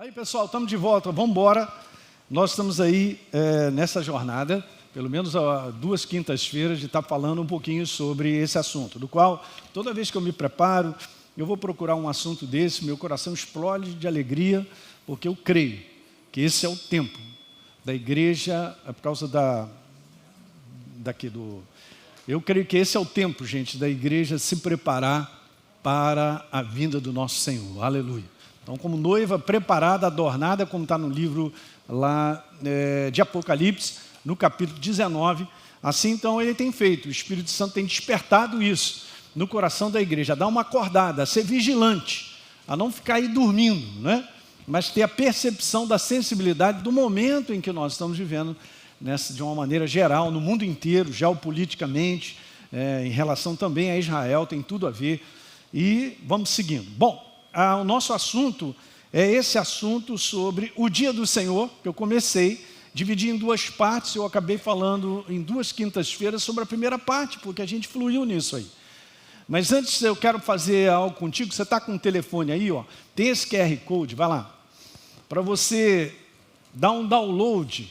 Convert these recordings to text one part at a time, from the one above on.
Aí, pessoal, estamos de volta, vamos embora. Nós estamos aí nessa jornada, pelo menos há 2 quintas-feiras, de estar falando um pouquinho sobre esse assunto, do qual, toda vez que eu me preparo, eu vou procurar um assunto desse, meu coração explode de alegria, porque eu creio que esse é o tempo da igreja, por causa Eu creio que esse é o tempo, gente, da igreja se preparar para a vinda do nosso Senhor. Aleluia. Então, como noiva preparada, adornada, como está no livro lá de Apocalipse, no capítulo 19, assim então ele tem feito, o Espírito Santo tem despertado isso no coração da igreja, a dar uma acordada, a ser vigilante, a não ficar aí dormindo, né? Mas ter a percepção da sensibilidade do momento em que nós estamos vivendo, de uma maneira geral, no mundo inteiro, geopoliticamente, em relação também a Israel, tem tudo a ver. E vamos seguindo. Bom, o nosso assunto é esse assunto sobre o dia do Senhor, que eu comecei, dividi em 2 partes, eu acabei falando em 2 quintas-feiras sobre a primeira parte, porque a gente fluiu nisso aí. Mas antes eu quero fazer algo contigo, você está com um telefone aí, ó, tem esse QR Code, vai lá, para você dar um download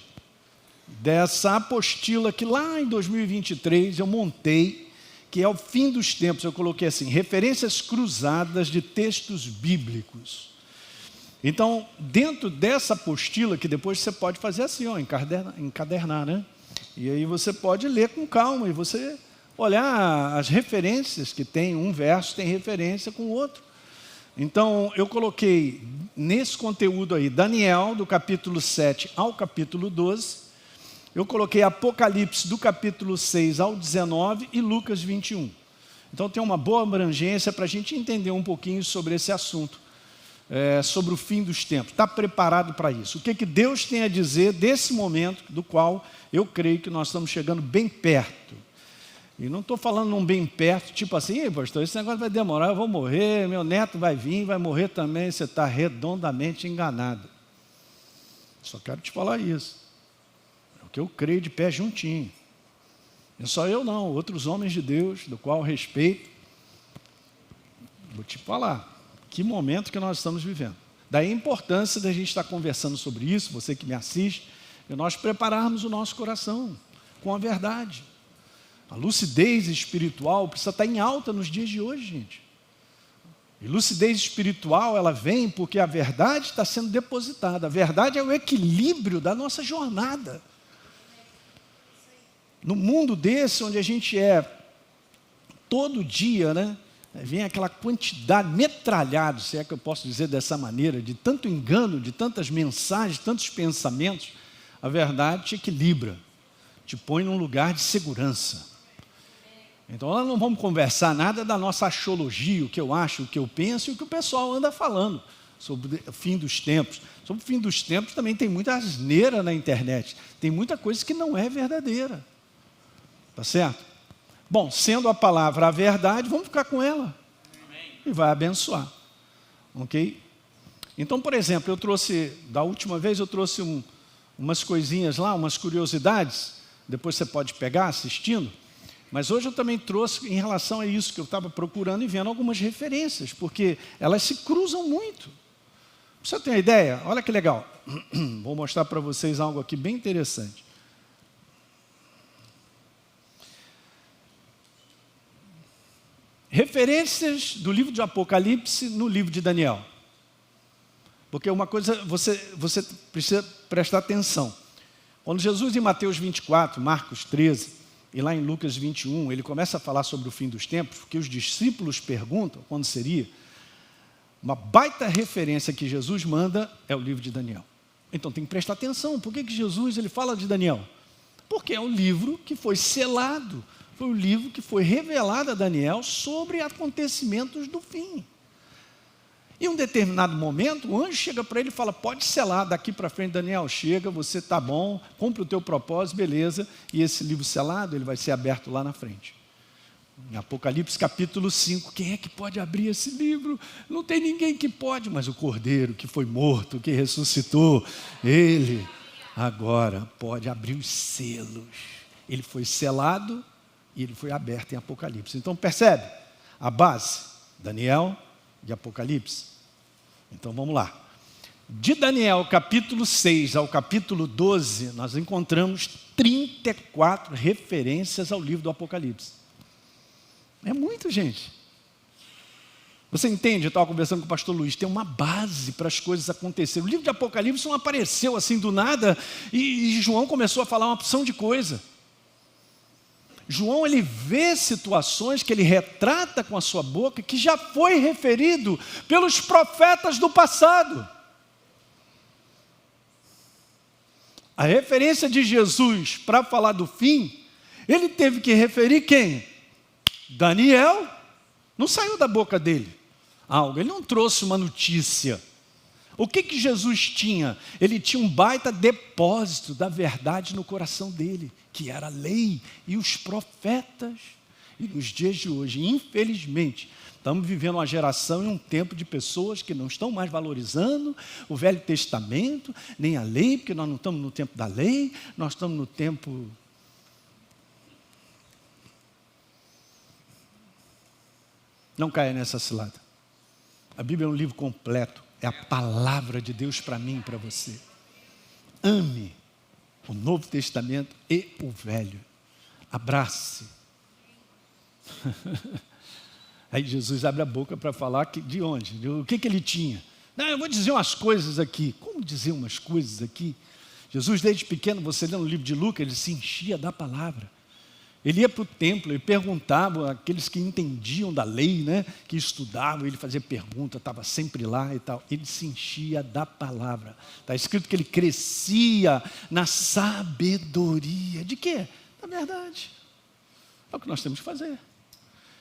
dessa apostila que lá em 2023 eu montei, que é o fim dos tempos. Eu coloquei assim, referências cruzadas de textos bíblicos. Então, dentro dessa apostila, que depois você pode fazer assim, ó, encadernar, né? E aí você pode ler com calma, e você olhar as referências que tem, um verso tem referência com o outro. Então, eu coloquei nesse conteúdo aí, Daniel, do capítulo 7 ao capítulo 12, eu coloquei Apocalipse do capítulo 6 ao 19 e Lucas 21. Então tem uma boa abrangência para a gente entender um pouquinho sobre esse assunto, sobre o fim dos tempos. Está preparado para isso? O que Deus tem a dizer desse momento, do qual eu creio que nós estamos chegando bem perto. E não estou falando num bem perto, tipo assim, pastor, esse negócio vai demorar, eu vou morrer, meu neto vai vir, vai morrer também. Você está redondamente enganado. Só quero te falar isso. Que eu creio de pé juntinho. Não só eu não, outros homens de Deus, do qual eu respeito. Vou te falar, que momento que nós estamos vivendo. Daí a importância da gente estar conversando sobre isso, você que me assiste, e nós prepararmos o nosso coração com a verdade. A lucidez espiritual precisa estar em alta nos dias de hoje, gente. E lucidez espiritual, ela vem porque a verdade está sendo depositada. A verdade é o equilíbrio da nossa jornada. No mundo desse, onde a gente todo dia, né, vem aquela quantidade, metralhado, se é que eu posso dizer dessa maneira, de tanto engano, de tantas mensagens, tantos pensamentos, a verdade te equilibra, te põe num lugar de segurança. Então, nós não vamos conversar nada da nossa axiologia, o que eu acho, o que eu penso e o que o pessoal anda falando sobre o fim dos tempos. Sobre o fim dos tempos também tem muita asneira na internet, tem muita coisa que não é verdadeira. Tá certo? Bom, sendo a palavra a verdade, vamos ficar com ela. Amém. E vai abençoar. Ok? Então, por exemplo, da última vez eu trouxe umas coisinhas lá, umas curiosidades, depois você pode pegar assistindo, mas hoje eu também trouxe em relação a isso que eu estava procurando e vendo algumas referências, porque elas se cruzam muito. Você tem uma ideia? Olha que legal. Vou mostrar para vocês algo aqui bem interessante. Referências do livro de Apocalipse no livro de Daniel. Porque uma coisa, você precisa prestar atenção. Quando Jesus em Mateus 24, Marcos 13, e lá em Lucas 21, ele começa a falar sobre o fim dos tempos, porque os discípulos perguntam quando seria, uma baita referência que Jesus manda é o livro de Daniel. Então tem que prestar atenção. Por que Jesus ele fala de Daniel? Porque é o livro que foi selado, foi o livro que foi revelado a Daniel sobre acontecimentos do fim. Em um determinado momento, o anjo chega para ele e fala, pode selar daqui para frente, Daniel, chega, você está bom, cumpre o teu propósito, beleza, e esse livro selado, ele vai ser aberto lá na frente. Em Apocalipse capítulo 5, quem é que pode abrir esse livro? Não tem ninguém que pode, mas o Cordeiro que foi morto, que ressuscitou, ele agora pode abrir os selos. Ele foi selado, e ele foi aberto em Apocalipse. Então percebe? A base, Daniel e Apocalipse. Então vamos lá. De Daniel, capítulo 6 ao capítulo 12, nós encontramos 34 referências ao livro do Apocalipse. É muito, gente. Você entende? Eu estava conversando com o pastor Luiz, tem uma base para as coisas acontecerem. O livro de Apocalipse não apareceu assim do nada e João começou a falar uma opção de coisa. João, ele vê situações que ele retrata com a sua boca que já foi referido pelos profetas do passado. A referência de Jesus para falar do fim, ele teve que referir quem? Daniel. Não saiu da boca dele algo, ele não trouxe uma notícia. O que Jesus tinha? Ele tinha um baita depósito da verdade no coração dele, que era a lei e os profetas. E nos dias de hoje, infelizmente, estamos vivendo uma geração e um tempo de pessoas que não estão mais valorizando o Velho Testamento, nem a lei, porque nós não estamos no tempo da lei, nós estamos no tempo... Não caia nessa cilada. A Bíblia é um livro completo, é a palavra de Deus para mim e para você. Ame o Novo Testamento e o Velho. Abrace. Aí Jesus abre a boca para falar de onde? O que ele tinha? Não, eu vou dizer umas coisas aqui. Como dizer umas coisas aqui? Jesus, desde pequeno, você lê no livro de Lucas, ele se enchia da palavra. Ele ia para o templo e perguntava àqueles que entendiam da lei, né, que estudavam, ele fazia pergunta, estava sempre lá e tal. Ele se enchia da palavra. Está escrito que ele crescia na sabedoria. De quê? Da verdade. É o que nós temos que fazer.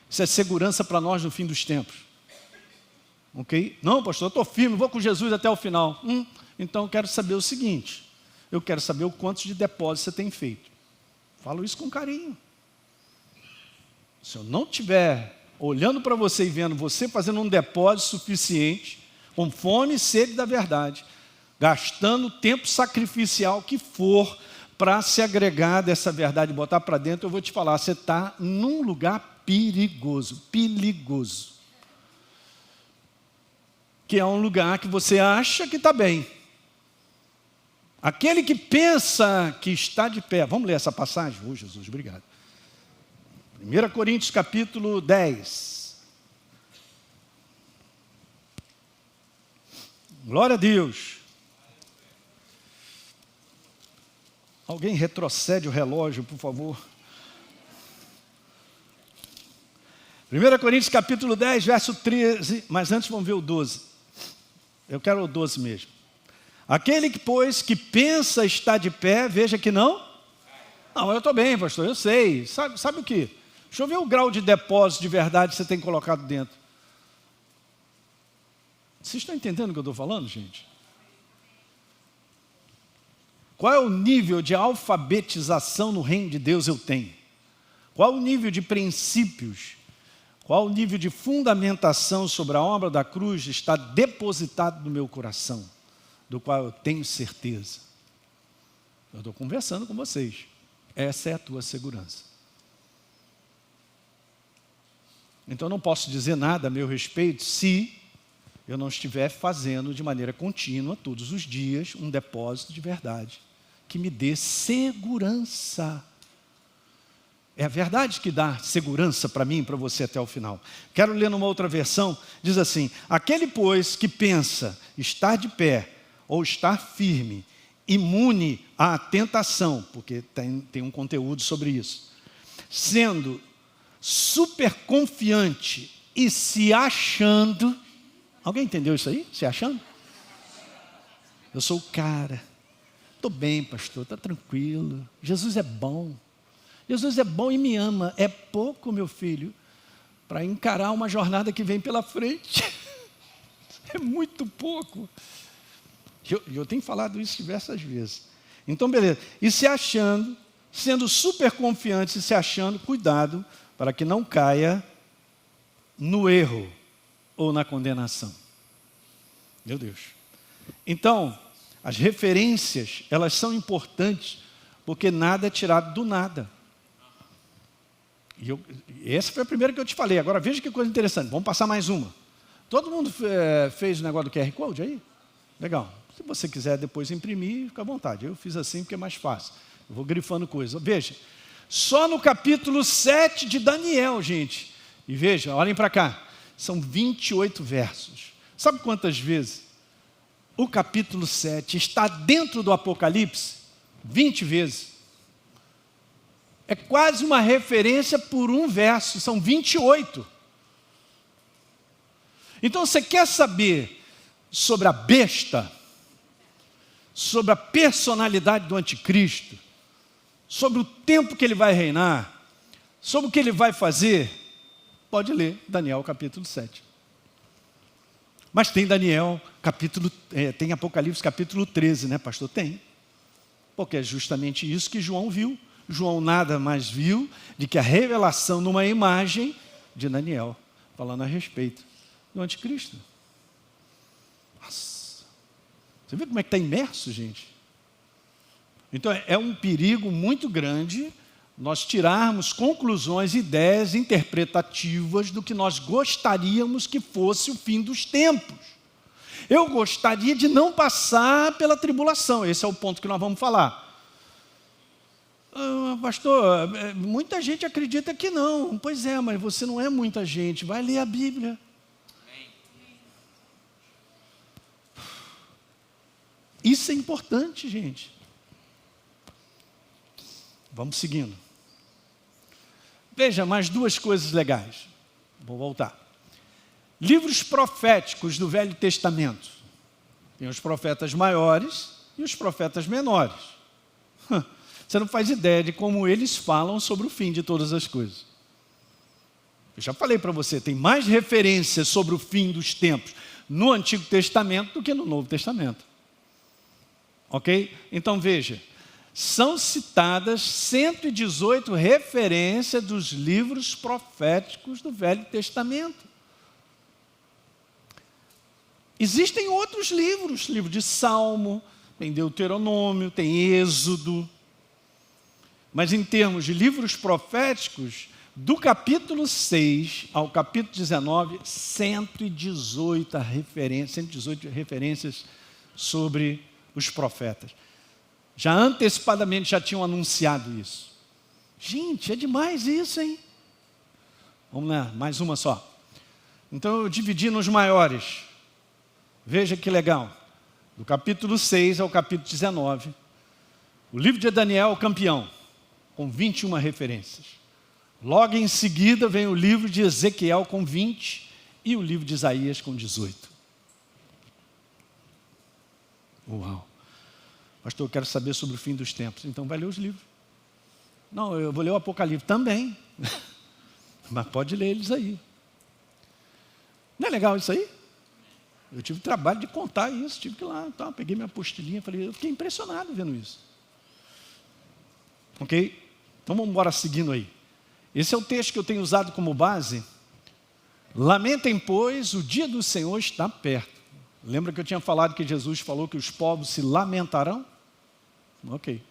Isso é segurança para nós no fim dos tempos. Ok? Não, pastor, eu estou firme, vou com Jesus até o final. Então eu quero saber o seguinte. Eu quero saber o quanto de depósito você tem feito. Falo isso com carinho. Se eu não estiver olhando para você e vendo você fazendo um depósito suficiente, com fome e sede da verdade, gastando o tempo sacrificial que for para se agregar dessa verdade e botar para dentro, eu vou te falar, você está num lugar perigoso, que é um lugar que você acha que está bem. Aquele que pensa que está de pé, vamos ler essa passagem? Oh, Jesus, obrigado. 1 Coríntios capítulo 10. Glória a Deus. Alguém retrocede o relógio, por favor. 1 Coríntios capítulo 10, verso 13, mas antes vamos ver o 12. Eu quero o 12 mesmo. Aquele que, pois, que pensa estar de pé, veja que não. Não, eu estou bem, pastor, eu sei. Sabe o que? Deixa eu ver o grau de depósito de verdade que você tem colocado dentro. Vocês estão entendendo o que eu estou falando, gente? Qual é o nível de alfabetização no reino de Deus eu tenho? Qual o nível de princípios? Qual o nível de fundamentação sobre a obra da cruz está depositado no meu coração? Do qual eu tenho certeza. Eu estou conversando com vocês. Essa é a tua segurança. Então eu não posso dizer nada a meu respeito se eu não estiver fazendo de maneira contínua, todos os dias, um depósito de verdade que me dê segurança. É a verdade que dá segurança para mim e para você até o final. Quero ler numa outra versão, diz assim: aquele, pois, que pensa estar de pé ou estar firme, imune à tentação, porque tem um conteúdo sobre isso, sendo super confiante e se achando. Alguém entendeu isso aí? Se achando? Eu sou o cara. Estou bem, pastor, está tranquilo. Jesus é bom. Jesus é bom e me ama. É pouco, meu filho, para encarar uma jornada que vem pela frente. É muito pouco. Eu tenho falado isso diversas vezes. Então, beleza. E se achando, sendo super confiante e se achando, cuidado para que não caia no erro ou na condenação. Meu Deus. Então, as referências, elas são importantes, porque nada é tirado do nada. Essa foi a primeira que eu te falei. Agora veja que coisa interessante. Vamos passar mais uma. Todo mundo fez o negócio do QR Code aí? Legal. Se você quiser depois imprimir, fica à vontade. Eu fiz assim porque é mais fácil. Eu vou grifando coisa. Veja, só no capítulo 7 de Daniel, gente. E veja, olhem para cá. São 28 versos. Sabe quantas vezes o capítulo 7 está dentro do Apocalipse? 20 vezes. É quase uma referência por um verso. São 28. Então, você quer saber sobre a besta, sobre a personalidade do anticristo, sobre o tempo que ele vai reinar, sobre o que ele vai fazer, pode ler Daniel capítulo 7. Mas tem tem Apocalipse capítulo 13, né, pastor? Tem. Porque é justamente isso que João viu. João nada mais viu de que a revelação numa imagem de Daniel, falando a respeito do anticristo. Nossa. Você vê como é que está imerso, gente? Então é um perigo muito grande nós tirarmos conclusões, ideias interpretativas do que nós gostaríamos que fosse o fim dos tempos. Eu gostaria de não passar pela tribulação, esse é o ponto que nós vamos falar. Pastor, muita gente acredita que não. Pois é, mas você não é muita gente, vai ler a Bíblia. Isso é importante, gente. Vamos seguindo. Veja, mais duas coisas legais. Vou voltar. Livros proféticos do Velho Testamento. Tem os profetas maiores e os profetas menores. Você não faz ideia de como eles falam sobre o fim de todas as coisas. Eu já falei para você, tem mais referências sobre o fim dos tempos no Antigo Testamento do que no Novo Testamento. Ok? Então veja, são citadas 118 referências dos livros proféticos do Velho Testamento. Existem outros livros, livro de Salmo, tem Deuteronômio, tem Êxodo. Mas em termos de livros proféticos, do capítulo 6 ao capítulo 19, 118 referências sobre os profetas. Já antecipadamente já tinham anunciado isso. Gente, é demais isso, hein? Vamos lá, mais uma só. Então eu dividi nos maiores. Veja que legal. Do capítulo 6 ao capítulo 19, o livro de Daniel é o campeão, com 21 referências. Logo em seguida vem o livro de Ezequiel com 20 e o livro de Isaías com 18. Uau! Pastor, eu quero saber sobre o fim dos tempos. Então vai ler os livros. Não, eu vou ler o Apocalipse também. Mas pode ler eles aí. Não é legal isso aí? Eu tive trabalho de contar isso, tive que ir lá, então, peguei minha apostilinha, falei, eu fiquei impressionado vendo isso. Ok? Então vamos embora seguindo aí. Esse é o texto que eu tenho usado como base. Lamentem, pois, o dia do Senhor está perto. Lembra que eu tinha falado que Jesus falou que os povos se lamentarão? Ok.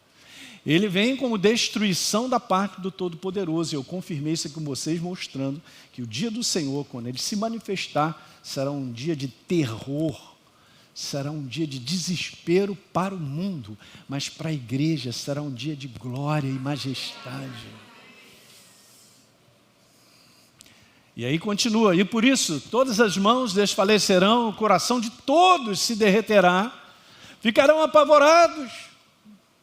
Ele vem como destruição da parte do Todo-Poderoso. E eu confirmei isso aqui com vocês, mostrando que o dia do Senhor, quando ele se manifestar, será um dia de terror, será um dia de desespero para o mundo, mas para a igreja será um dia de glória e majestade. E aí continua, e por isso todas as mãos desfalecerão, o coração de todos se derreterá, ficarão apavorados.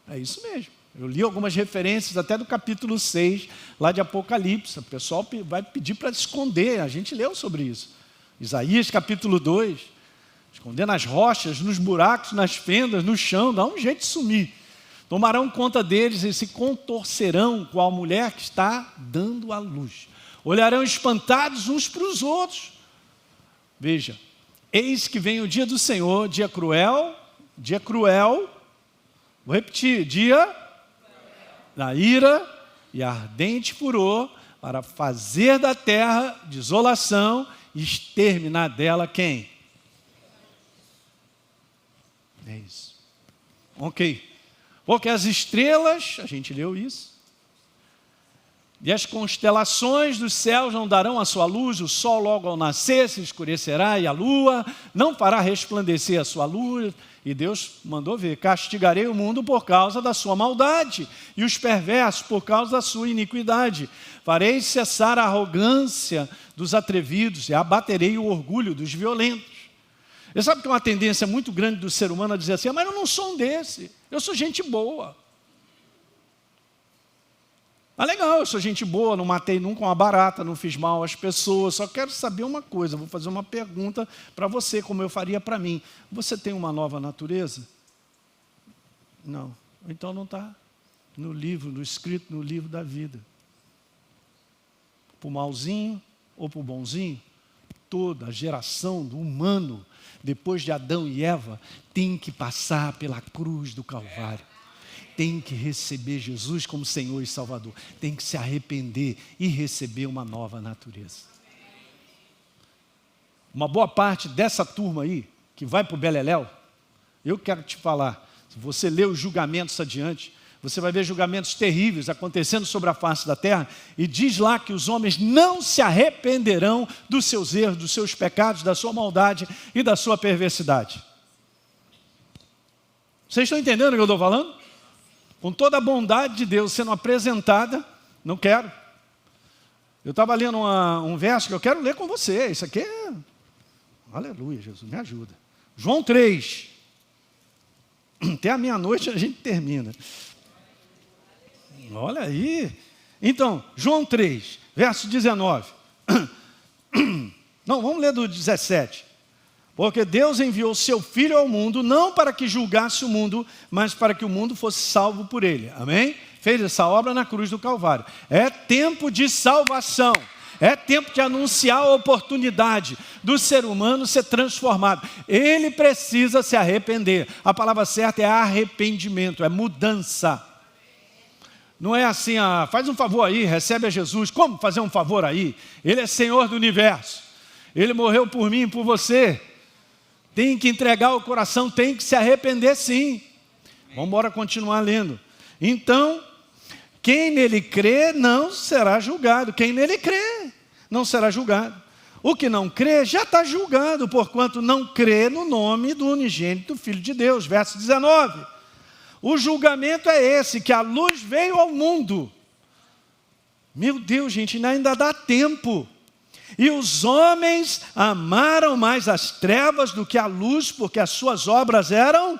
É isso mesmo. Eu li algumas referências até do capítulo 6, lá de Apocalipse. O pessoal vai pedir para esconder, a gente leu sobre isso. Isaías capítulo 2, esconder nas rochas, nos buracos, nas fendas, no chão, dá um jeito de sumir. Tomarão conta deles e se contorcerão com a mulher que está dando à luz. Olharão espantados uns para os outros. Veja, eis que vem o dia do Senhor, dia cruel, vou repetir, dia da ira e ardente furor, para fazer da terra desolação e exterminar dela quem? É isso. Ok. Porque as estrelas, a gente leu isso, E as constelações dos céus não darão a sua luz, o sol logo ao nascer se escurecerá, e a lua não fará resplandecer a sua luz. E Deus mandou ver: castigarei o mundo por causa da sua maldade, e os perversos por causa da sua iniquidade. Farei cessar a arrogância dos atrevidos, e abaterei o orgulho dos violentos. Você sabe que é uma tendência muito grande do ser humano a dizer assim: mas eu não sou um desse, eu sou gente boa. Legal, eu sou gente boa, não matei nunca uma barata, não fiz mal às pessoas. Só quero saber uma coisa, vou fazer uma pergunta para você, como eu faria para mim. Você tem uma nova natureza? Não. Então não está no livro, no escrito no livro da vida. Para o malzinho ou para o bonzinho, toda a geração do humano, depois de Adão e Eva, tem que passar pela cruz do Calvário. Tem que receber Jesus como Senhor e Salvador. Tem que se arrepender e receber uma nova natureza. Uma boa parte dessa turma aí, que vai para o Beleléu, eu quero te falar, se você ler os julgamentos adiante, você vai ver julgamentos terríveis acontecendo sobre a face da terra, e diz lá que os homens não se arrependerão dos seus erros, dos seus pecados, da sua maldade e da sua perversidade. Vocês estão entendendo o que eu estou falando? Com toda a bondade de Deus sendo apresentada, não quero. Eu estava lendo um verso que eu quero ler com você. Isso aqui é... Aleluia, Jesus, me ajuda. João 3. Até a meia-noite a gente termina. Olha aí. Então, João 3, verso 19. Não, vamos ler do 17. Porque Deus enviou seu Filho ao mundo, não para que julgasse o mundo, mas para que o mundo fosse salvo por ele. Amém? Fez essa obra na cruz do Calvário. É tempo de salvação. É tempo de anunciar a oportunidade do ser humano ser transformado. Ele precisa se arrepender. A palavra certa é arrependimento, é mudança. Não é assim, faz um favor aí, recebe a Jesus. Como fazer um favor aí? Ele é Senhor do universo. Ele morreu por mim e por você. Tem que entregar o coração, tem que se arrepender sim. Vamos embora continuar lendo. Então, quem nele crê não será julgado. Quem nele crê não será julgado. O que não crê já está julgado, porquanto não crê no nome do unigênito Filho de Deus. Verso 19. O julgamento é esse, que a luz veio ao mundo. Meu Deus, gente, ainda dá tempo. E os homens amaram mais as trevas do que a luz, porque as suas obras eram...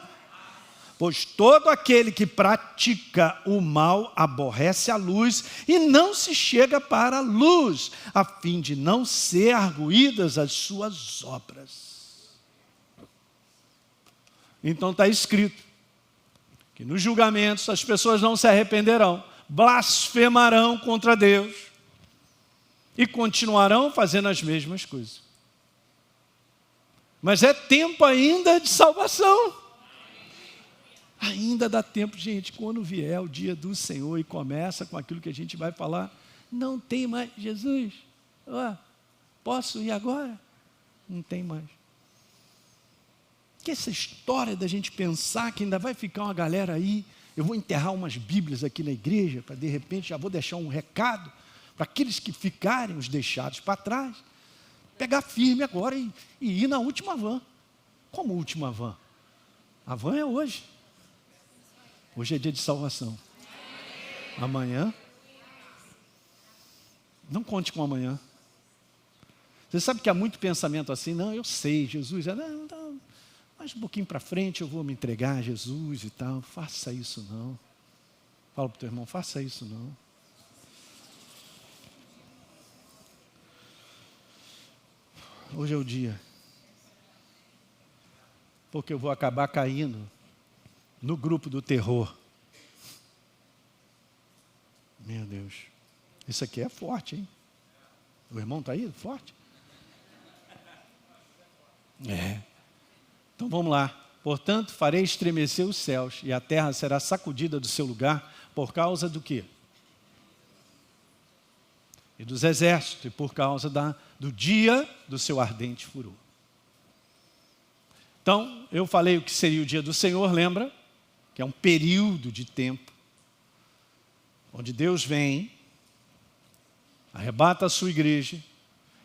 Pois todo aquele que pratica o mal aborrece a luz e não se chega para a luz, a fim de não ser arguídas as suas obras. Então está escrito que nos julgamentos as pessoas não se arrependerão, blasfemarão contra Deus, e continuarão fazendo as mesmas coisas. Mas é tempo ainda de salvação. Ainda dá tempo, gente, quando vier o dia do Senhor e começa com aquilo que a gente vai falar, não tem mais, Jesus, posso ir agora? Não tem mais. Que essa história da gente pensar que ainda vai ficar uma galera aí, eu vou enterrar umas Bíblias aqui na igreja, para de repente já vou deixar um recado, para aqueles que ficarem, os deixados para trás, pegar firme agora e ir na última van. Como última van? A van é hoje. Hoje é dia de salvação. Amanhã, não conte com amanhã. Você sabe que há muito pensamento assim, não, eu sei, Jesus, mais um pouquinho para frente eu vou me entregar a Jesus e tal. Faça isso não. Fala para o teu irmão, faça isso não. Hoje é o dia. Porque eu vou acabar caindo no grupo do terror. Meu Deus. Isso aqui é forte, hein? O irmão está aí? Forte? É. Então vamos lá. Portanto, farei estremecer os céus, e a terra será sacudida do seu lugar, por causa do quê? E dos exércitos, e por causa do dia do seu ardente furor. Então, eu falei o que seria o dia do Senhor, lembra? Que é um período de tempo, onde Deus vem arrebata a sua igreja,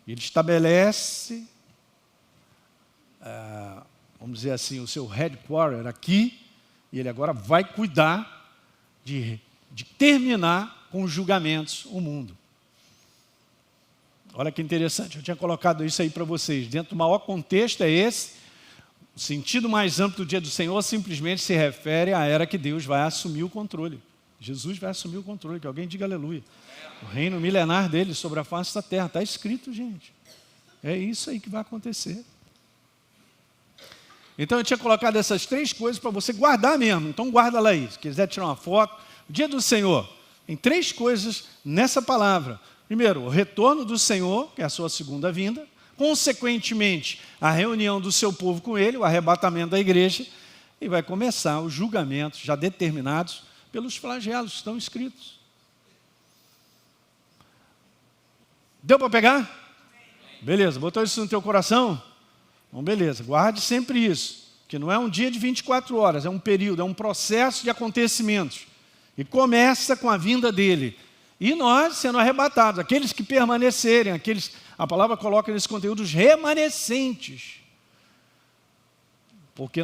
ele estabelece, vamos dizer assim, o seu headquarter aqui, e ele agora vai cuidar de terminar com os julgamentos o mundo. Olha que interessante, eu tinha colocado isso aí para vocês. Dentro do maior contexto é esse. O sentido mais amplo do dia do Senhor simplesmente se refere à era que Deus vai assumir o controle. Jesus vai assumir o controle, que alguém diga aleluia. O reino milenar dele sobre a face da terra. Está escrito, gente. É isso aí que vai acontecer. Então eu tinha colocado essas 3 coisas para você guardar mesmo. Então guarda lá aí. Se quiser tirar uma foto. O dia do Senhor. Tem 3 coisas nessa palavra. Primeiro, o retorno do Senhor, que é a sua segunda vinda. Consequentemente, a reunião do seu povo com ele, o arrebatamento da igreja. E vai começar os julgamentos já determinados pelos flagelos que estão escritos. Deu para pegar? Beleza, botou isso no teu coração? Então, beleza, guarde sempre isso. Que não é um dia de 24 horas, é um período, é um processo de acontecimentos. E começa com a vinda dele. E nós sendo arrebatados, aqueles que permanecerem, a palavra coloca nesse conteúdo os remanescentes. Porque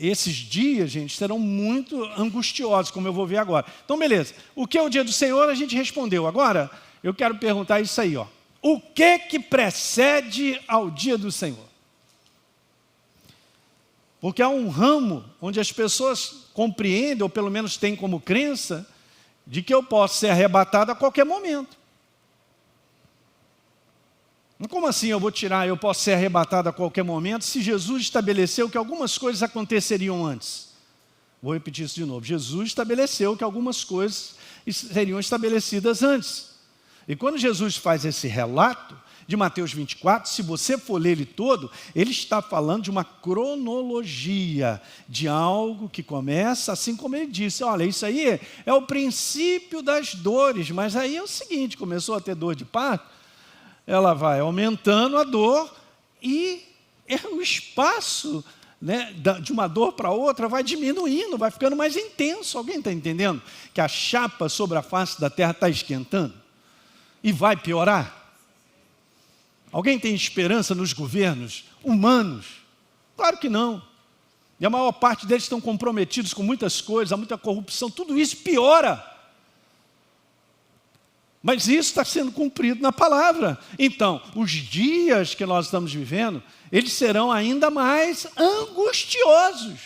esses dias, gente, serão muito angustiosos, como eu vou ver agora. Então, beleza. O que é o dia do Senhor? A gente respondeu. Agora, eu quero perguntar isso aí, ó. O que precede ao dia do Senhor? Porque há um ramo onde as pessoas compreendem, ou pelo menos têm como crença, de que eu posso ser arrebatado a qualquer momento. Mas como assim eu posso ser arrebatado a qualquer momento, se Jesus estabeleceu que algumas coisas aconteceriam antes? Vou repetir isso de novo. Jesus estabeleceu que algumas coisas seriam estabelecidas antes. E quando Jesus faz esse relato de Mateus 24, se você for ler ele todo, ele está falando de uma cronologia, de algo que começa, assim como ele disse, olha, isso aí é o princípio das dores, mas aí é o seguinte, começou a ter dor de parto, ela vai aumentando a dor e o espaço, né, de uma dor para outra vai diminuindo, vai ficando mais intenso. Alguém está entendendo que a chapa sobre a face da terra está esquentando? E vai piorar? Alguém tem esperança nos governos humanos? Claro que não. E a maior parte deles estão comprometidos com muitas coisas, há muita corrupção, tudo isso piora. Mas isso está sendo cumprido na palavra. Então, os dias que nós estamos vivendo, eles serão ainda mais angustiosos.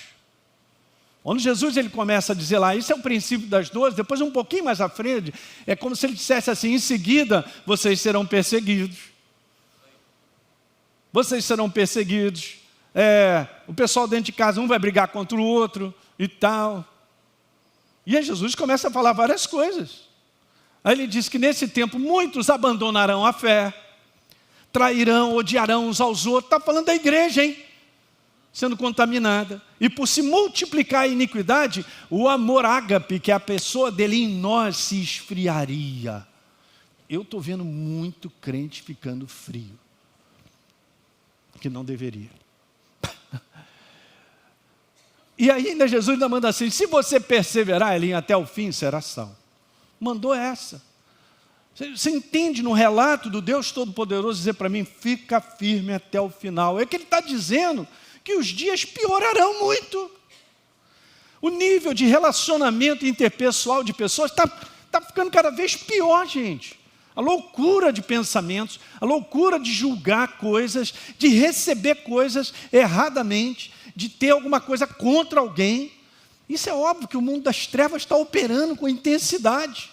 Quando Jesus ele começa a dizer lá, isso é o princípio das dores, depois um pouquinho mais à frente, é como se ele dissesse assim, em seguida, vocês serão perseguidos. Vocês serão perseguidos. O pessoal dentro de casa, um vai brigar contra o outro e tal. E aí Jesus começa a falar várias coisas. Aí ele diz que nesse tempo muitos abandonarão a fé, trairão, odiarão uns aos outros. Está falando da igreja, hein? Sendo contaminada. E por se multiplicar a iniquidade, o amor ágape, que é a pessoa dele em nós, se esfriaria. Eu estou vendo muito crente ficando frio. Que não deveria. E ainda Jesus ainda manda assim, se você perseverar, Elinho, até o fim, será salvo. Mandou essa. Você entende no relato do Deus Todo-Poderoso dizer para mim, fica firme até o final. É que ele está dizendo que os dias piorarão muito. O nível de relacionamento interpessoal de pessoas está ficando cada vez pior, gente. A loucura de pensamentos, a loucura de julgar coisas, de receber coisas erradamente, de ter alguma coisa contra alguém. Isso é óbvio que o mundo das trevas está operando com intensidade.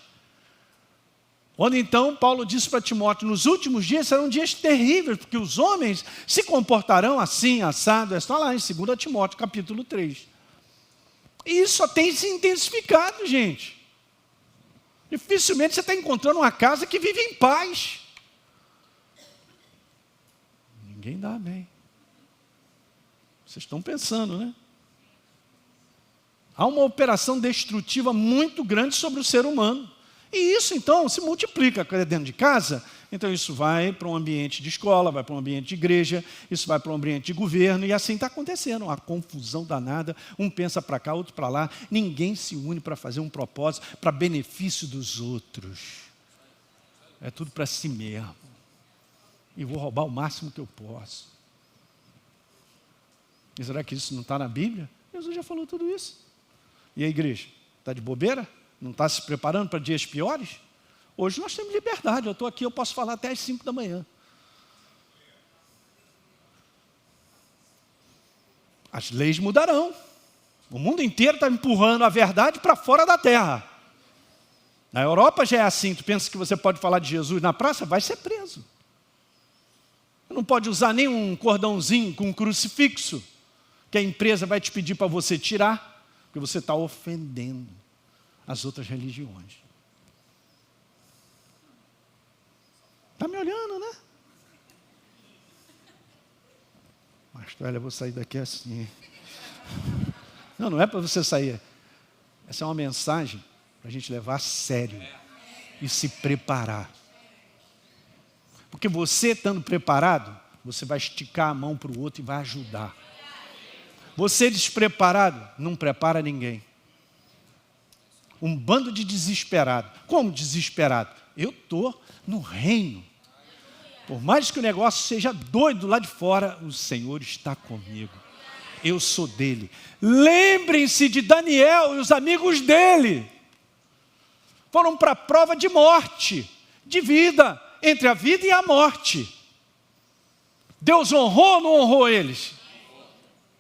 Quando então Paulo disse para Timóteo, nos últimos dias serão dias terríveis, porque os homens se comportarão assim, assado, está lá em 2 Timóteo capítulo 3. E isso só tem se intensificado, gente. Dificilmente você está encontrando uma casa que vive em paz. Ninguém dá amém. Vocês estão pensando, né? Há uma operação destrutiva muito grande sobre o ser humano. E isso, então, se multiplica dentro de casa. Então, isso vai para um ambiente de escola, vai para um ambiente de igreja, isso vai para um ambiente de governo, e assim está acontecendo. Uma confusão danada, um pensa para cá, outro para lá. Ninguém se une para fazer um propósito, para benefício dos outros. É tudo para si mesmo. E vou roubar o máximo que eu posso. E será que isso não está na Bíblia? Jesus já falou tudo isso. E a igreja? Está de bobeira? Não está se preparando para dias piores? Hoje nós temos liberdade. Eu estou aqui, eu posso falar até às 5 da manhã. As leis mudarão. O mundo inteiro está empurrando a verdade para fora da terra. Na Europa já é assim. Tu pensa que você pode falar de Jesus na praça? Vai ser preso. Não pode usar nem um cordãozinho com um crucifixo, que a empresa vai te pedir para você tirar, porque você está ofendendo as outras religiões. Está me olhando, né? Mas, olha, eu vou sair daqui assim. Não é para você sair. Essa é uma mensagem para a gente levar a sério e se preparar. Porque você estando preparado, você vai esticar a mão para o outro e vai ajudar. Você despreparado, não prepara ninguém. Um bando de desesperado. Como desesperado? Eu estou no reino. Por mais que o negócio seja doido lá de fora, o Senhor está comigo. Eu sou dele. Lembrem-se de Daniel e os amigos dele. Foram para a prova de morte, de vida, entre a vida e a morte. Deus honrou ou não honrou eles?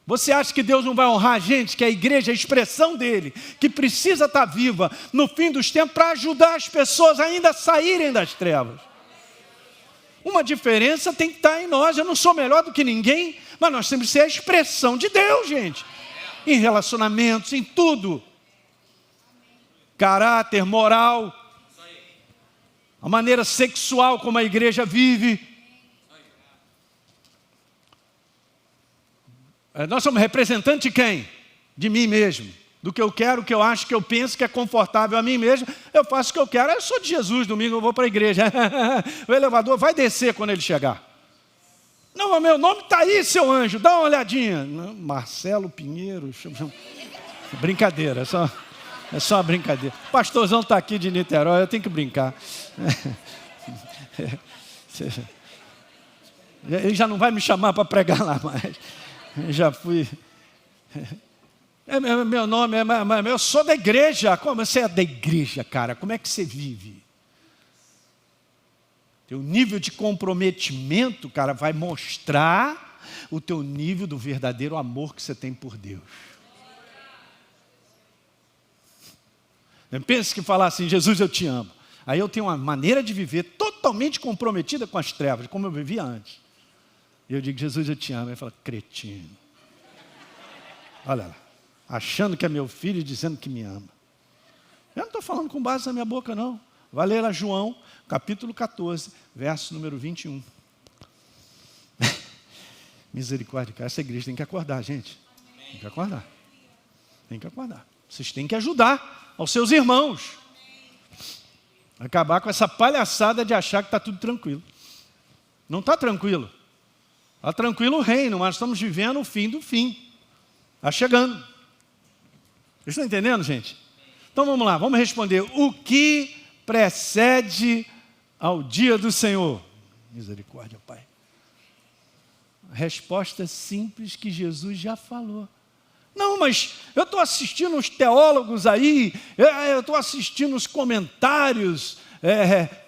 Você acha que Deus não vai honrar a gente, que a igreja é a expressão dele, que precisa estar viva no fim dos tempos para ajudar as pessoas ainda a saírem das trevas? Uma diferença tem que estar em nós. Eu não sou melhor do que ninguém, mas nós temos que ser a expressão de Deus, gente. Em relacionamentos, em tudo. Caráter, moral, a maneira sexual como a igreja vive. Nós somos representantes de quem? De mim mesmo. Do que eu quero, o que eu acho, que eu penso que é confortável a mim mesmo. Eu faço o que eu quero. Eu sou de Jesus, domingo eu vou para a igreja. O elevador vai descer quando ele chegar. Não, mas meu nome está aí, seu anjo. Dá uma olhadinha. Não, Marcelo Pinheiro. Brincadeira, é só uma brincadeira. O pastorzão está aqui de Niterói, eu tenho que brincar. Ele já não vai me chamar para pregar lá mais. Eu já fui. Meu nome eu sou da igreja. Como você é da igreja, cara? Como é que você vive? Teu nível de comprometimento, cara, vai mostrar o teu nível do verdadeiro amor que você tem por Deus. Não pense que falar assim, Jesus, eu te amo. Aí eu tenho uma maneira de viver totalmente comprometida com as trevas, como eu vivia antes. E eu digo, Jesus, eu te amo. Ele fala, cretino. Olha lá, achando que é meu filho e dizendo que me ama. Eu não estou falando com base na minha boca, não. Vai ler lá João, capítulo 14, verso número 21. Misericórdia, cara, essa igreja tem que acordar, gente. Tem que acordar. Tem que acordar. Vocês têm que ajudar aos seus irmãos. Acabar com essa palhaçada de achar que está tudo tranquilo. Não está tranquilo. Está tranquilo o reino, mas estamos vivendo o fim do fim. Está chegando. Vocês estão entendendo, gente? Então vamos lá, vamos responder. O que precede ao dia do Senhor? Misericórdia, Pai. A resposta simples que Jesus já falou. Não, mas eu estou assistindo uns teólogos aí, eu estou assistindo os comentários.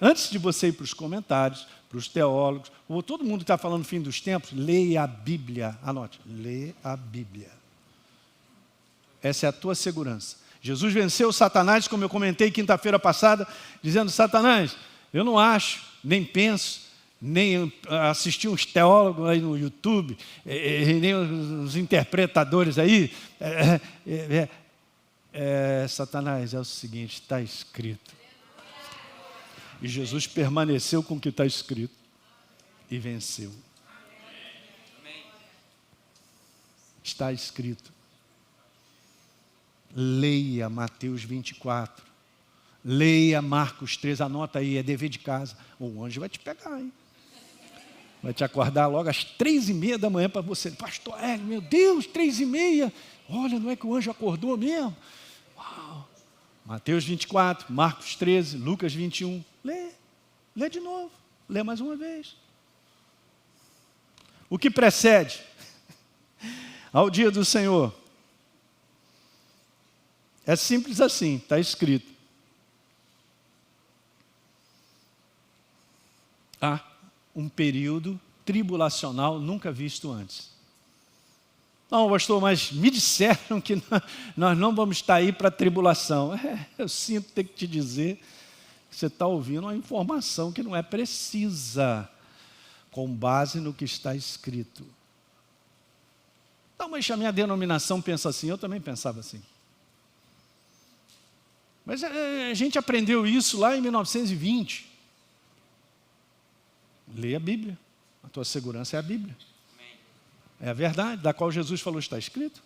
Antes de você ir para os comentários, para os teólogos, ou todo mundo que está falando no fim dos tempos, leia a Bíblia. Anote, lê a Bíblia. Essa é a tua segurança. Jesus venceu Satanás, como eu comentei quinta-feira passada, dizendo, Satanás, eu não acho, nem penso, nem assisti uns teólogos aí no YouTube, nem os interpretadores aí. Satanás, é o seguinte, está escrito. E Jesus permaneceu com o que está escrito e venceu. Está escrito. Leia Mateus 24. Leia Marcos 13. Anota aí, é dever de casa. O anjo vai te pegar, hein? Vai te acordar logo às 3h30 da manhã para você. Pastor, meu Deus, 3h30. Olha, não é que o anjo acordou mesmo? Uau. Mateus 24, Marcos 13, Lucas 21. Lê. Lê de novo, lê mais uma vez. O que precede ao dia do Senhor? É simples assim, está escrito. Há um período tribulacional nunca visto antes. Não, pastor, mas me disseram que nós não vamos estar aí para a tribulação. Eu sinto ter que te dizer que você está ouvindo uma informação que não é precisa, com base no que está escrito. Não, mas a minha denominação pensa assim, eu também pensava assim. Mas a gente aprendeu isso lá em 1920. Leia a Bíblia, a tua segurança é a Bíblia. É a verdade, da qual Jesus falou, está escrito.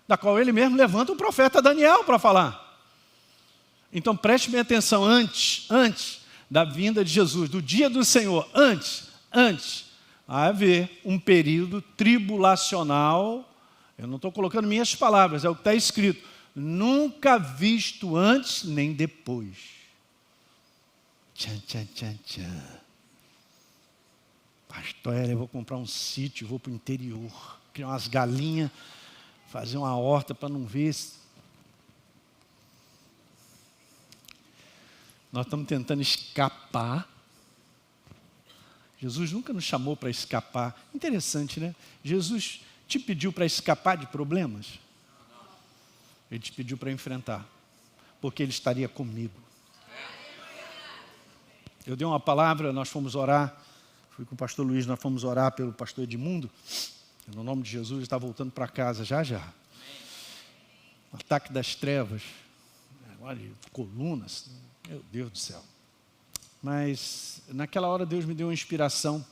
Da qual ele mesmo levanta o profeta Daniel para falar. Então preste bem atenção, antes da vinda de Jesus, do dia do Senhor, antes, vai haver um período tribulacional. Eu não estou colocando minhas palavras, é o que está escrito. Nunca visto antes nem depois. Tchan, tchan, tchan, tchan. Pastor, eu vou comprar um sítio, vou para o interior, criar umas galinhas, fazer uma horta para não ver. Nós estamos tentando escapar. Jesus nunca nos chamou para escapar. Interessante, né? Jesus te pediu para escapar de problemas? Ele te pediu para enfrentar, porque Ele estaria comigo. Eu dei uma palavra, nós fomos orar. Fui com o pastor Luiz, nós fomos orar pelo pastor Edmundo. No nome de Jesus, ele está voltando para casa já. Ataque das trevas. Olha, colunas. Meu Deus do céu. Mas naquela hora Deus me deu uma inspiração.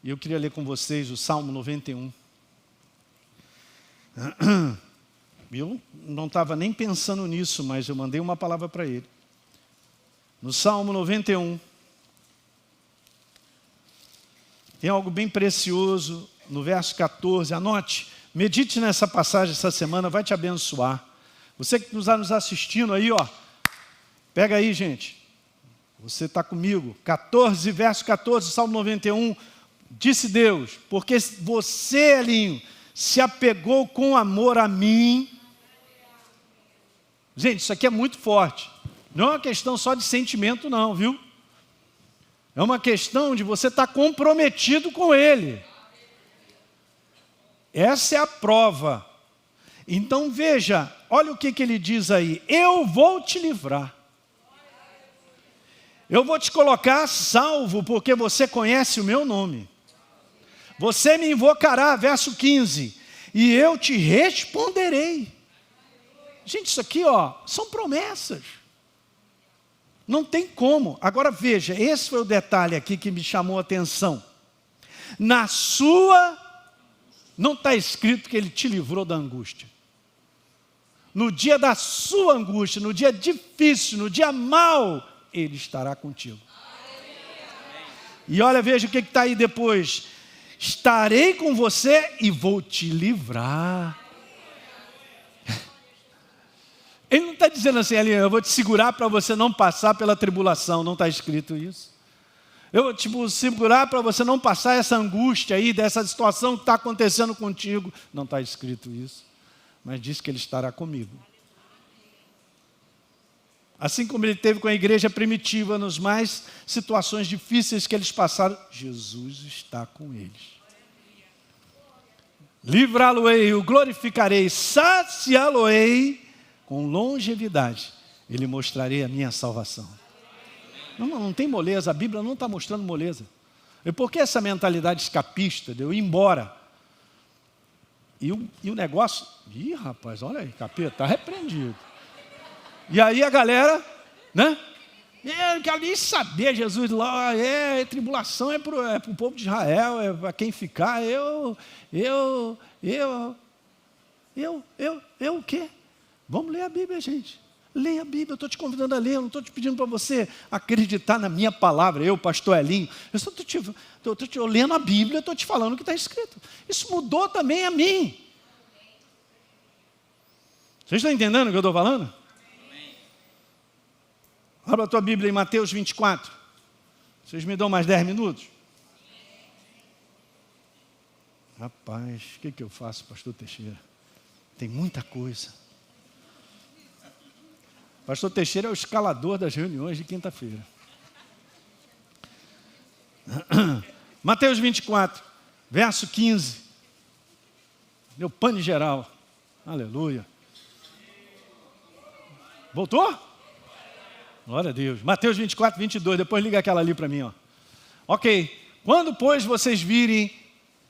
E eu queria ler com vocês o Salmo 91. Eu não estava nem pensando nisso, mas eu mandei uma palavra para ele. No Salmo 91. Tem algo bem precioso no verso 14, anote, medite nessa passagem essa semana, vai te abençoar. Você que está nos assistindo aí, ó, pega aí, gente, você está comigo, 14, verso 14, Salmo 91, disse Deus, porque você, Elinho, se apegou com amor a mim. Gente, isso aqui é muito forte, não é uma questão só de sentimento não, viu? É uma questão de você estar comprometido com Ele. Essa é a prova. Então veja, olha o que Ele diz aí. Eu vou te livrar. Eu vou te colocar salvo, porque você conhece o meu nome. Você me invocará, verso 15, e eu te responderei. Gente, isso aqui, ó, são promessas. Não tem como. Agora veja, esse foi o detalhe aqui que me chamou a atenção. Na sua, não está escrito que Ele te livrou da angústia. No dia da sua angústia, no dia difícil, no dia mau, Ele estará contigo. E olha, veja o que está aí depois. Estarei com você e vou te livrar. Ele não está dizendo assim, ali, eu vou te segurar para você não passar pela tribulação, não está escrito isso. Eu vou te segurar para você não passar essa angústia aí, dessa situação que está acontecendo contigo, não está escrito isso. Mas diz que Ele estará comigo. Assim como Ele teve com a igreja primitiva, nos mais situações difíceis que eles passaram, Jesus está com eles. Livrá-lo-ei, o glorificarei, saciá-lo-ei com longevidade, Ele mostrarei a minha salvação. Não tem moleza, a Bíblia não está mostrando moleza. E por que essa mentalidade escapista de eu ir embora? E o negócio, rapaz, olha aí, capeta, está repreendido. E aí a galera, né? Eu não quero nem saber, Jesus lá, tribulação é para o povo de Israel, é para quem ficar, eu o quê? Vamos ler a Bíblia, gente. Leia a Bíblia, eu estou te convidando a ler, eu não estou te pedindo para você acreditar na minha palavra, eu, pastor Elinho. Eu estou lendo a Bíblia, estou te falando o que está escrito. Isso mudou também a mim. Vocês estão entendendo o que eu estou falando? Abra a tua Bíblia em Mateus 24. Vocês me dão mais 10 minutos? Rapaz, o que eu faço, pastor Teixeira? Tem muita coisa. Pastor Teixeira é o escalador das reuniões de quinta-feira. Mateus 24, verso 15. Meu pane geral. Aleluia. Voltou? Glória a Deus. Mateus 24, 22. Depois liga aquela ali para mim. Ó. Ok. Quando, pois, vocês virem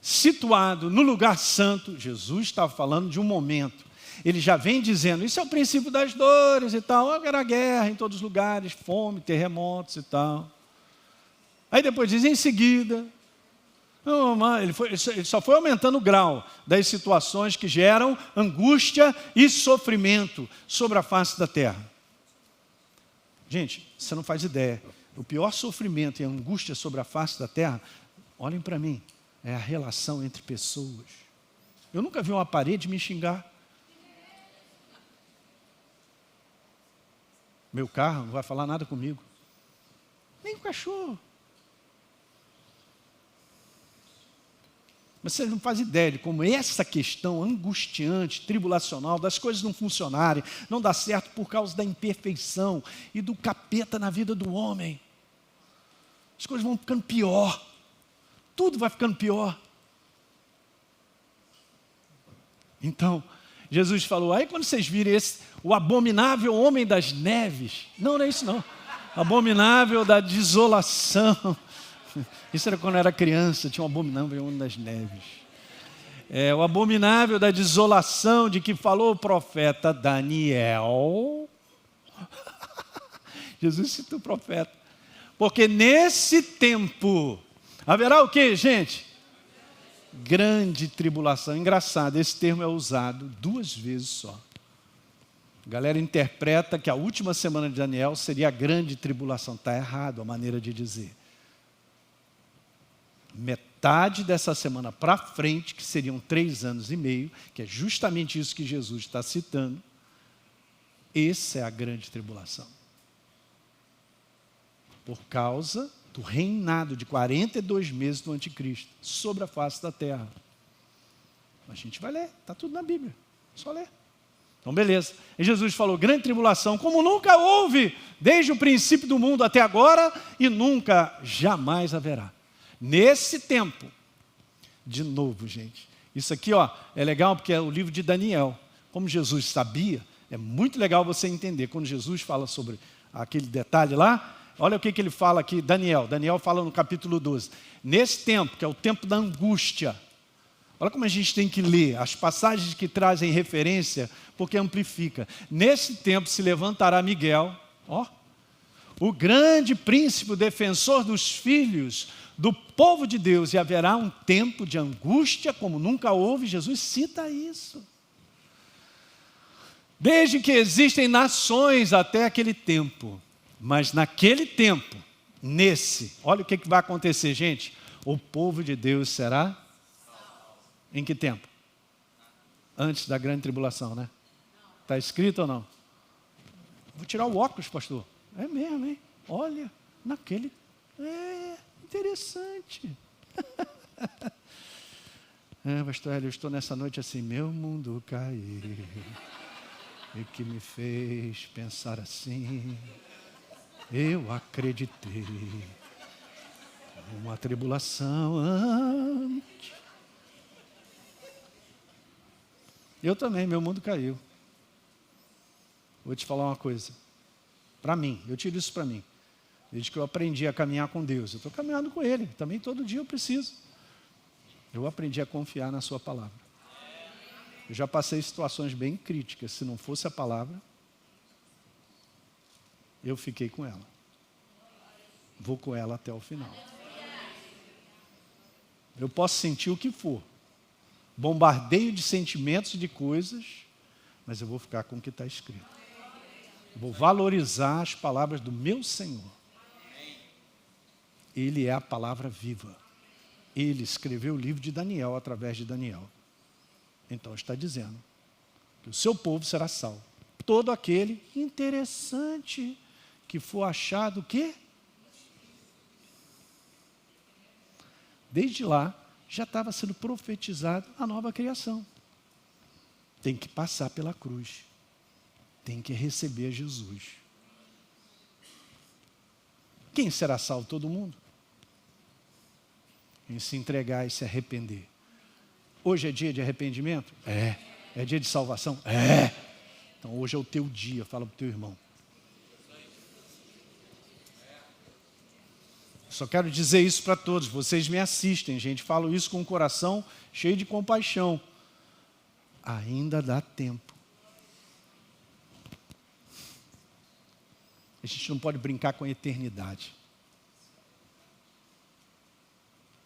situado no lugar santo, Jesus estava falando de um momento. Ele já vem dizendo, isso é o princípio das dores e tal. Era guerra em todos os lugares, fome, terremotos e tal. Aí depois diz, em seguida, ele só foi aumentando o grau das situações que geram angústia e sofrimento sobre a face da terra. Gente, você não faz ideia. O pior sofrimento e angústia sobre a face da terra, olhem para mim, é a relação entre pessoas. Eu nunca vi uma parede me xingar. Meu carro não vai falar nada comigo. Nem o cachorro. Mas você não faz ideia de como essa questão angustiante, tribulacional, das coisas não funcionarem, não dá certo por causa da imperfeição e do capeta na vida do homem. As coisas vão ficando pior. Tudo vai ficando pior. Então, Jesus falou, aí quando vocês virem o abominável homem das neves, não é isso não, abominável da desolação, isso era quando eu era criança, tinha um abominável homem das neves, o abominável da desolação de que falou o profeta Daniel, Jesus citou o profeta, porque nesse tempo, haverá o que, gente? Grande tribulação. Engraçado, esse termo é usado 2 vezes só. A galera interpreta que a última semana de Daniel seria a grande tribulação. Está errado a maneira de dizer. Metade dessa semana para frente, que seriam 3 anos e meio, que é justamente isso que Jesus está citando, essa é a grande tribulação. Por causa do reinado de 42 meses do anticristo sobre a face da terra. A gente vai ler, está tudo na Bíblia, só ler. Então beleza, e Jesus falou, grande tribulação, como nunca houve, desde o princípio do mundo até agora, e nunca, jamais haverá. Nesse tempo, de novo gente, isso aqui é legal porque é o livro de Daniel, como Jesus sabia, é muito legal você entender, quando Jesus fala sobre aquele detalhe lá, olha o que ele fala aqui, Daniel fala no capítulo 12, nesse tempo, que é o tempo da angústia, olha como a gente tem que ler, as passagens que trazem referência, porque amplifica, nesse tempo se levantará Miguel, o grande príncipe, defensor dos filhos do povo de Deus, e haverá um tempo de angústia como nunca houve, Jesus cita isso, desde que existem nações até aquele tempo, mas naquele tempo, olha o que vai acontecer, gente. O povo de Deus será? Em que tempo? Antes da grande tribulação, né? Está escrito ou não? Vou tirar o óculos, pastor. É mesmo, hein? Olha, naquele... interessante. Pastor Hélio, eu estou nessa noite assim, meu mundo caiu, e que me fez pensar assim... Eu acreditei numa tribulação antes. Eu também, meu mundo caiu. Vou te falar uma coisa. Para mim, eu tiro isso para mim. Desde que eu aprendi a caminhar com Deus. Eu estou caminhando com Ele. Também todo dia eu preciso. Eu aprendi a confiar na sua palavra. Eu já passei situações bem críticas. Se não fosse a palavra... eu fiquei com ela. Vou com ela até o final. Eu posso sentir o que for. Bombardeio de sentimentos e de coisas, mas eu vou ficar com o que está escrito. Vou valorizar as palavras do meu Senhor. Ele é a palavra viva. Ele escreveu o livro de Daniel através de Daniel. Então está dizendo que o seu povo será salvo. Todo aquele interessante que for achado o quê? Desde lá, já estava sendo profetizado a nova criação. Tem que passar pela cruz. Tem que receber Jesus. Quem será salvo? Todo mundo. Quem se entregar e se arrepender. Hoje é dia de arrependimento? É. É dia de salvação? É. Então hoje é o teu dia, fala para o teu irmão. Só quero dizer isso para todos, vocês me assistem, gente, falo isso com o coração cheio de compaixão. Ainda dá tempo. A gente não pode brincar com a eternidade.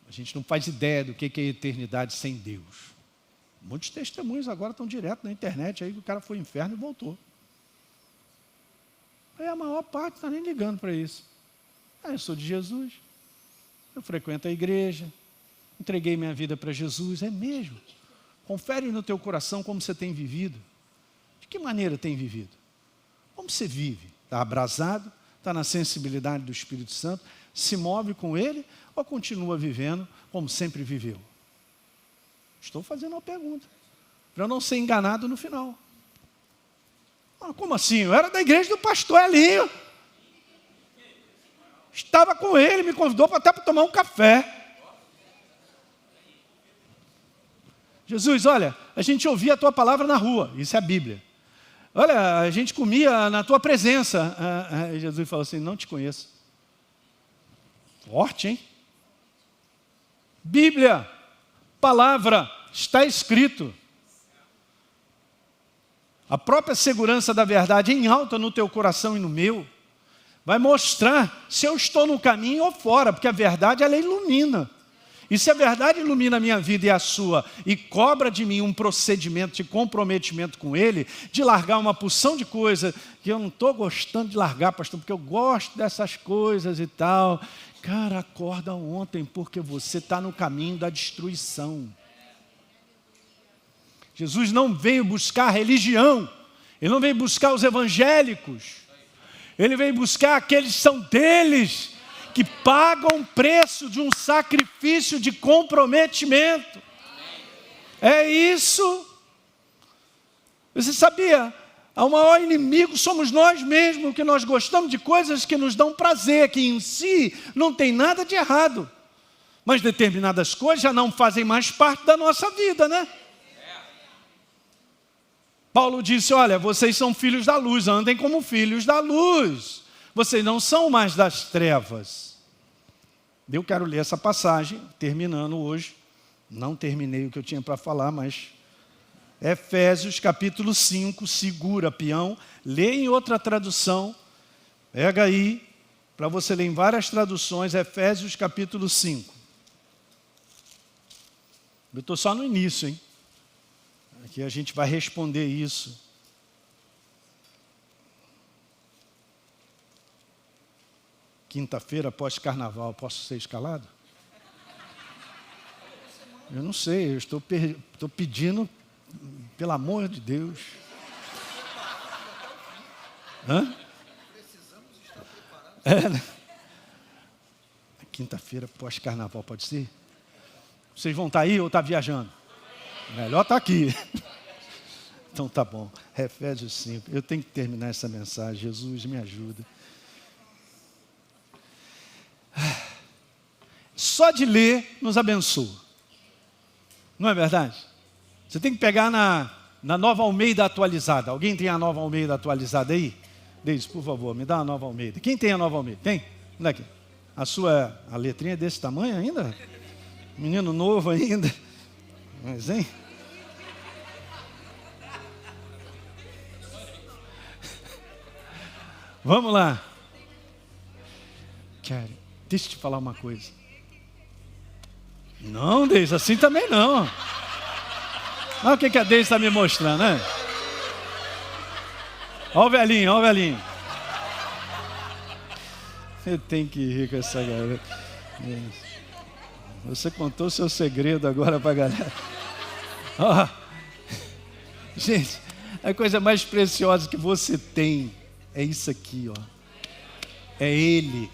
A gente não faz ideia do que é a eternidade sem Deus. Muitos testemunhos agora estão direto na internet, aí que o cara foi ao inferno e voltou. Aí a maior parte não está nem ligando para isso. Eu sou de Jesus, eu frequento a igreja, entreguei minha vida para Jesus, é mesmo. Confere no teu coração como você tem vivido. De que maneira tem vivido? Como você vive? Está abrasado? Está na sensibilidade do Espírito Santo? Se move com Ele ou continua vivendo como sempre viveu? Estou fazendo uma pergunta, para eu não ser enganado no final. Como assim? Eu era da igreja do pastor Elinho. Estava com ele, me convidou até para tomar um café. Jesus, olha, a gente ouvia a tua palavra na rua, isso é a Bíblia. Olha, a gente comia na tua presença. Jesus falou assim, não te conheço. Forte, hein? Bíblia, palavra, está escrito. A própria segurança da verdade em alta no teu coração e no meu, vai mostrar se eu estou no caminho ou fora, porque a verdade ela ilumina. E se a verdade ilumina a minha vida e a sua, e cobra de mim um procedimento de comprometimento com Ele, de largar uma porção de coisa que eu não estou gostando de largar, pastor, porque eu gosto dessas coisas e tal. Cara, acorda ontem, porque você está no caminho da destruição. Jesus não veio buscar religião, Ele não veio buscar os evangélicos, Ele veio buscar aqueles que são deles, que pagam o preço de um sacrifício de comprometimento. É isso. Você sabia? O maior inimigo somos nós mesmos, que nós gostamos de coisas que nos dão prazer, que em si não tem nada de errado. Mas determinadas coisas já não fazem mais parte da nossa vida, né? Paulo disse, olha, vocês são filhos da luz, andem como filhos da luz. Vocês não são mais das trevas. Eu quero ler essa passagem, terminando hoje. Não terminei o que eu tinha para falar, mas... Efésios capítulo 5, segura, peão. Lê em outra tradução. Pega aí, para você ler em várias traduções, Efésios capítulo 5. Eu estou só no início, hein? Aqui a gente vai responder isso. Quinta-feira, pós-carnaval, posso ser escalado? Eu não sei, eu estou pedindo, pelo amor de Deus. Hã? Precisamos estar preparados. Né? Quinta-feira, pós-carnaval, pode ser? Vocês vão estar aí ou estar viajando? Melhor estar aqui. Então tá bom. Efésios 5. Eu tenho que terminar essa mensagem. Jesus, me ajuda. Só de ler nos abençoa. Não é verdade? Você tem que pegar na Nova Almeida atualizada. Alguém tem a Nova Almeida atualizada aí? Deise, por favor, me dá a Nova Almeida. Quem tem a Nova Almeida? Tem? Onde é que? A letrinha é desse tamanho ainda? Menino novo ainda. Mas, hein? Vamos lá. Cara, deixa eu te falar uma coisa. Não, Deise, assim também não. Olha o que a Deise está me mostrando, né? Olha o velhinho, olha o velhinho. Eu tenho que rir com essa galera. Você contou o seu segredo agora para a galera. Oh, gente, a coisa mais preciosa que você tem é isso aqui, ó. É Ele.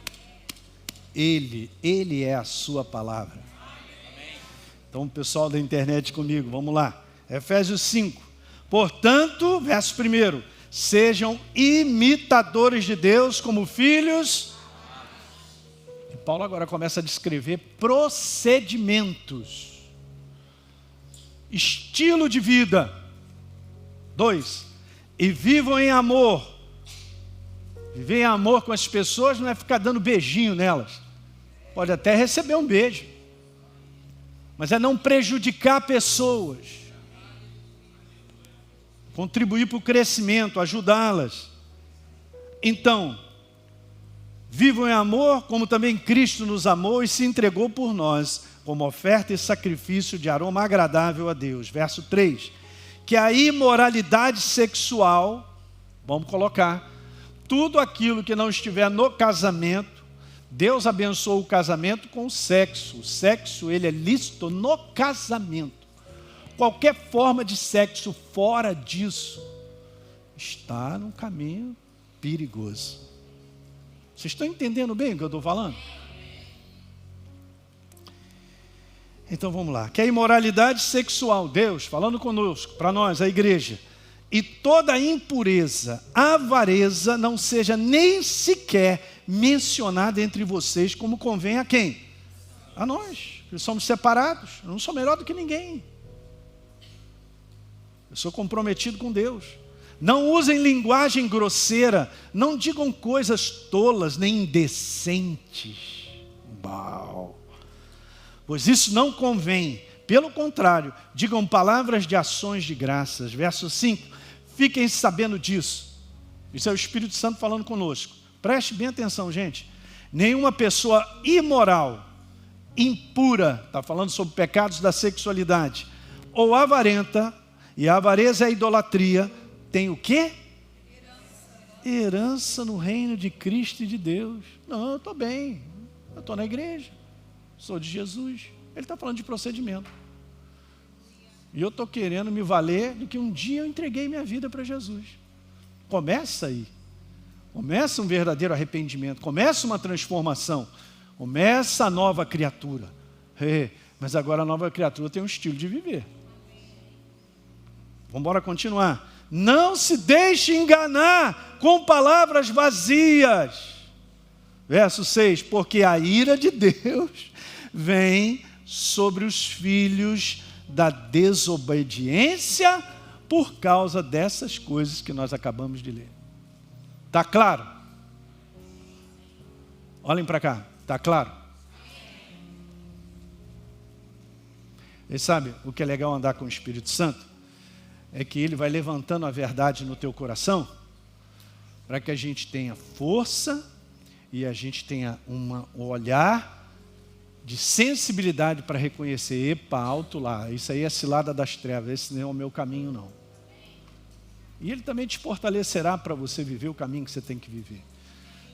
Ele é a sua palavra. Então, o pessoal da internet comigo, vamos lá. Efésios 5. Portanto, verso 1, sejam imitadores de Deus como filhos. E Paulo agora começa a descrever procedimentos, estilo de vida. 2, e vivam em amor. Viver em amor com as pessoas não é ficar dando beijinho nelas. Pode até receber um beijo, mas é não prejudicar pessoas. Contribuir para o crescimento, ajudá-las. Então, vivam em amor, como também Cristo nos amou e se entregou por nós, como oferta e sacrifício de aroma agradável a Deus. Verso 3, que a imoralidade sexual, vamos colocar, tudo aquilo que não estiver no casamento, Deus abençoou o casamento com o sexo. O sexo, ele é lícito no casamento. Qualquer forma de sexo fora disso está num caminho perigoso. Vocês estão entendendo bem o que eu estou falando? Então vamos lá. Que a imoralidade sexual, Deus falando conosco, para nós, a igreja, e toda impureza, avareza não seja nem sequer mencionada entre vocês, como convém a quem? A nós, que somos separados. Eu não sou melhor do que ninguém. Eu sou comprometido com Deus. Não usem linguagem grosseira, não digam coisas tolas nem indecentes. Uau. Pois isso não convém. Pelo contrário, digam palavras de ações de graças. Verso 5, fiquem sabendo disso. Isso é o Espírito Santo falando conosco. Preste bem atenção, gente. Nenhuma pessoa imoral, impura, está falando sobre pecados da sexualidade, ou avarenta, e a avareza é a idolatria, tem o quê? Herança no reino de Cristo e de Deus. Não, eu estou bem, eu estou na igreja, sou de Jesus. Ele está falando de procedimento. E eu estou querendo me valer do que um dia eu entreguei minha vida para Jesus. Começa aí. Começa um verdadeiro arrependimento, começa uma transformação, começa a nova criatura. Mas agora a nova criatura tem um estilo de viver. Vamos embora continuar. Não se deixe enganar com palavras vazias. Verso 6, porque a ira de Deus vem sobre os filhos da desobediência por causa dessas coisas que nós acabamos de ler. Está claro? Olhem para cá, está claro? E sabe, o que é legal andar com o Espírito Santo é que ele vai levantando a verdade no teu coração para que a gente tenha força e a gente tenha um olhar de sensibilidade para reconhecer, epa, alto lá, isso aí é cilada das trevas, esse não é o meu caminho não. E ele também te fortalecerá para você viver o caminho que você tem que viver.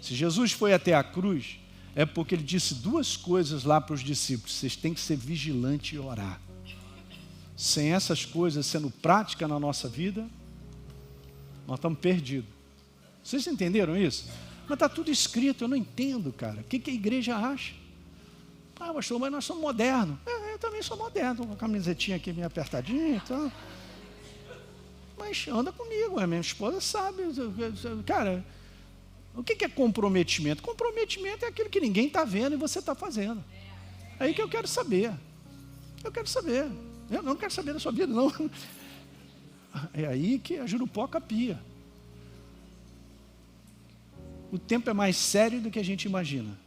Se Jesus foi até a cruz, é porque ele disse duas coisas lá para os discípulos: vocês têm que ser vigilantes e orar. Sem essas coisas sendo prática na nossa vida, nós estamos perdidos. Vocês entenderam isso? Mas está tudo escrito, eu não entendo, cara. O que a igreja acha? Ah, pastor, mas nós somos modernos. Eu também sou moderno, com a camisetinha aqui bem apertadinha e tal. Mas anda comigo, a minha esposa sabe. Cara, o que é comprometimento? Comprometimento é aquilo que ninguém está vendo e você está fazendo. É aí que eu quero saber. Eu quero saber. Eu não quero saber da sua vida, não. É aí que a jurupoca pia. O tempo é mais sério do que a gente imagina.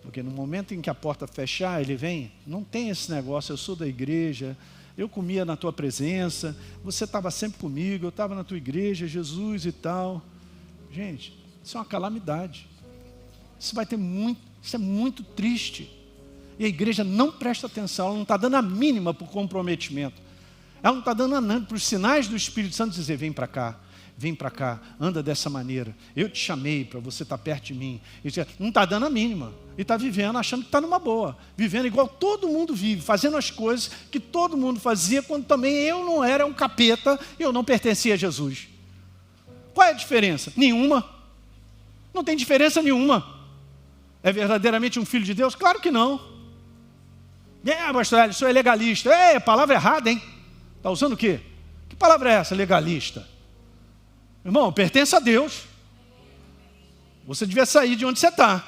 Porque no momento em que a porta fechar, ele vem, não tem esse negócio, eu sou da igreja, eu comia na tua presença, você estava sempre comigo, eu estava na tua igreja, Jesus e tal. Gente, isso é uma calamidade. Isso é muito triste. E a igreja não presta atenção, ela não está dando a mínima para o comprometimento. Ela não está dando a mínima para os sinais do Espírito Santo dizer, vem para cá, anda dessa maneira. Eu te chamei para você estar perto de mim. Não está dando a mínima. E está vivendo, achando que está numa boa. Vivendo igual todo mundo vive, fazendo as coisas que todo mundo fazia, quando também eu não era um capeta e eu não pertencia a Jesus. Qual é a diferença? Nenhuma. Não tem diferença nenhuma. É verdadeiramente um filho de Deus? Claro que não. Pastor Hélio, isso é legalista. Palavra errada, hein? Está usando o quê? Que palavra é essa, legalista? Irmão, pertence a Deus. Você devia sair de onde você está.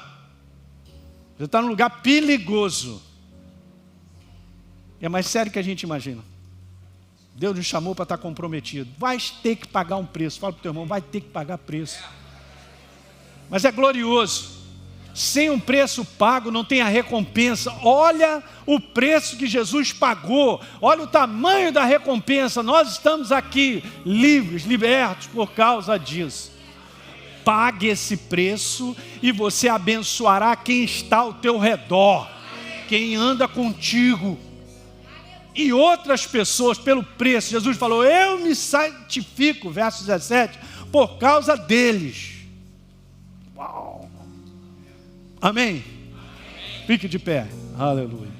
Você está num lugar perigoso. É mais sério que a gente imagina. Deus nos chamou para estar comprometido. Vai ter que pagar um preço. Fala para o teu irmão, vai ter que pagar preço. Mas é glorioso. Sem um preço pago não tem a recompensa. Olha o preço que Jesus pagou. Olha o tamanho da recompensa. Nós estamos aqui livres, libertos por causa disso. Pague esse preço e você abençoará quem está ao teu redor, quem anda contigo. E outras pessoas pelo preço. Jesus falou, eu me santifico, verso 17, por causa deles. Uau! Amém? Fique de pé. Aleluia.